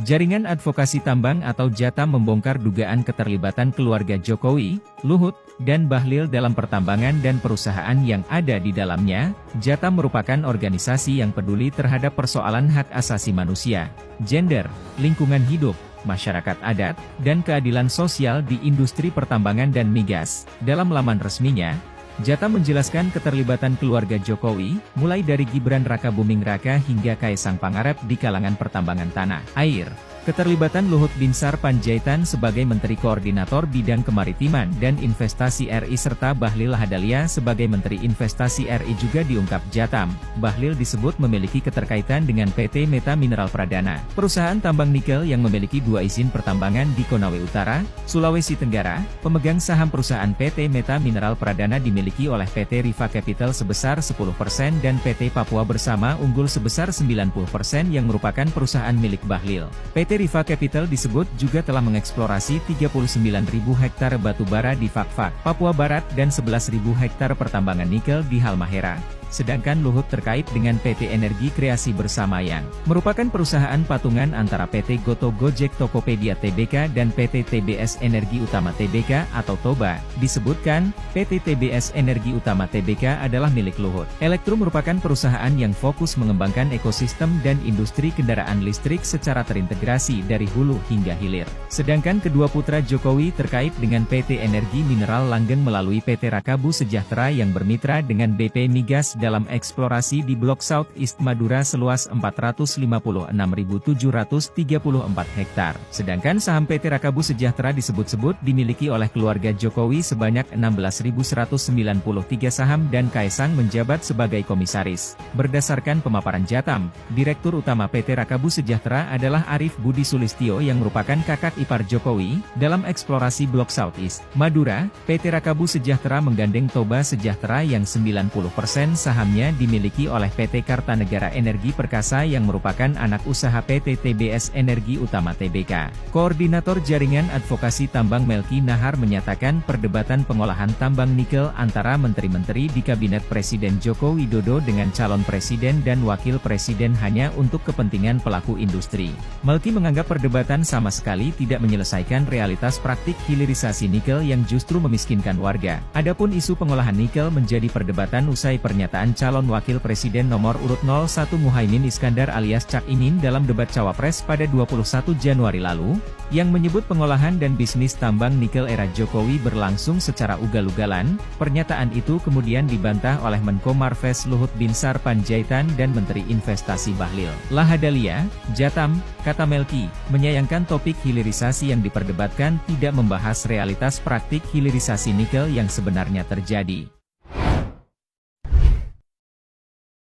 Jaringan Advokasi Tambang atau Jatam membongkar dugaan keterlibatan keluarga Jokowi, Luhut, dan Bahlil dalam pertambangan dan perusahaan yang ada di dalamnya. Jatam merupakan organisasi yang peduli terhadap persoalan hak asasi manusia, gender, lingkungan hidup, masyarakat adat, dan keadilan sosial di industri pertambangan dan migas. Dalam laman resminya, Jatam menjelaskan keterlibatan keluarga Jokowi, mulai dari Gibran Rakabuming Raka hingga Kaisang Pangarep di kalangan pertambangan tanah air. Keterlibatan Luhut Binsar Panjaitan sebagai Menteri Koordinator Bidang Kemaritiman dan Investasi RI serta Bahlil Lahadalia sebagai Menteri Investasi RI juga diungkap Jatam. Bahlil disebut memiliki keterkaitan dengan PT Meta Mineral Pradana, perusahaan tambang nikel yang memiliki 2 izin pertambangan di Konawe Utara, Sulawesi Tenggara. Pemegang saham perusahaan PT Meta Mineral Pradana dimiliki oleh PT Riva Capital sebesar 10% dan PT Papua Bersama Unggul sebesar 90% yang merupakan perusahaan milik Bahlil. PT Riva Capital disebut juga telah mengeksplorasi 39.000 hektar batu bara di Fakfak, Papua Barat dan 11.000 hektar pertambangan nikel di Halmahera. Sedangkan Luhut terkait dengan PT Energi Kreasi Bersama yang merupakan perusahaan patungan antara PT Goto Gojek Tokopedia Tbk dan PT TBS Energi Utama Tbk atau TOBA. Disebutkan, PT TBS Energi Utama Tbk adalah milik Luhut. Elektro merupakan perusahaan yang fokus mengembangkan ekosistem dan industri kendaraan listrik secara terintegrasi dari hulu hingga hilir. Sedangkan kedua putra Jokowi terkait dengan PT Energi Mineral Langgeng melalui PT Rakabu Sejahtera yang bermitra dengan BP Migas dalam eksplorasi di Blok South East Madura seluas 456.734 hektar. Sedangkan saham PT Rakabu Sejahtera disebut-sebut dimiliki oleh keluarga Jokowi sebanyak 16.193 saham dan Kaisang menjabat sebagai komisaris. Berdasarkan pemaparan Jatam, Direktur Utama PT Rakabu Sejahtera adalah Arif Budi Sulistyo yang merupakan kakak ipar Jokowi. Dalam eksplorasi Blok South East Madura, PT Rakabu Sejahtera menggandeng Toba Sejahtera yang 90% sahamnya dimiliki oleh PT Kartanegara Energi Perkasa yang merupakan anak usaha PT TBS Energi Utama Tbk. Koordinator Jaringan Advokasi Tambang Melki Nahar menyatakan perdebatan pengolahan tambang nikel antara menteri-menteri di Kabinet Presiden Joko Widodo dengan calon presiden dan wakil presiden hanya untuk kepentingan pelaku industri. Melki menganggap perdebatan sama sekali tidak menyelesaikan realitas praktik hilirisasi nikel yang justru memiskinkan warga. Adapun isu pengolahan nikel menjadi perdebatan usai pernyataan calon wakil presiden nomor urut 01 Muhaimin Iskandar alias Cak Imin dalam debat Cawapres pada 21 Januari lalu, yang menyebut pengolahan dan bisnis tambang nikel era Jokowi berlangsung secara ugal-ugalan. Pernyataan itu kemudian dibantah oleh Menko Marves Luhut Binsar Panjaitan dan Menteri Investasi Bahlil Lahadalia. Jatam, kata Melki, menyayangkan topik hilirisasi yang diperdebatkan tidak membahas realitas praktik hilirisasi nikel yang sebenarnya terjadi.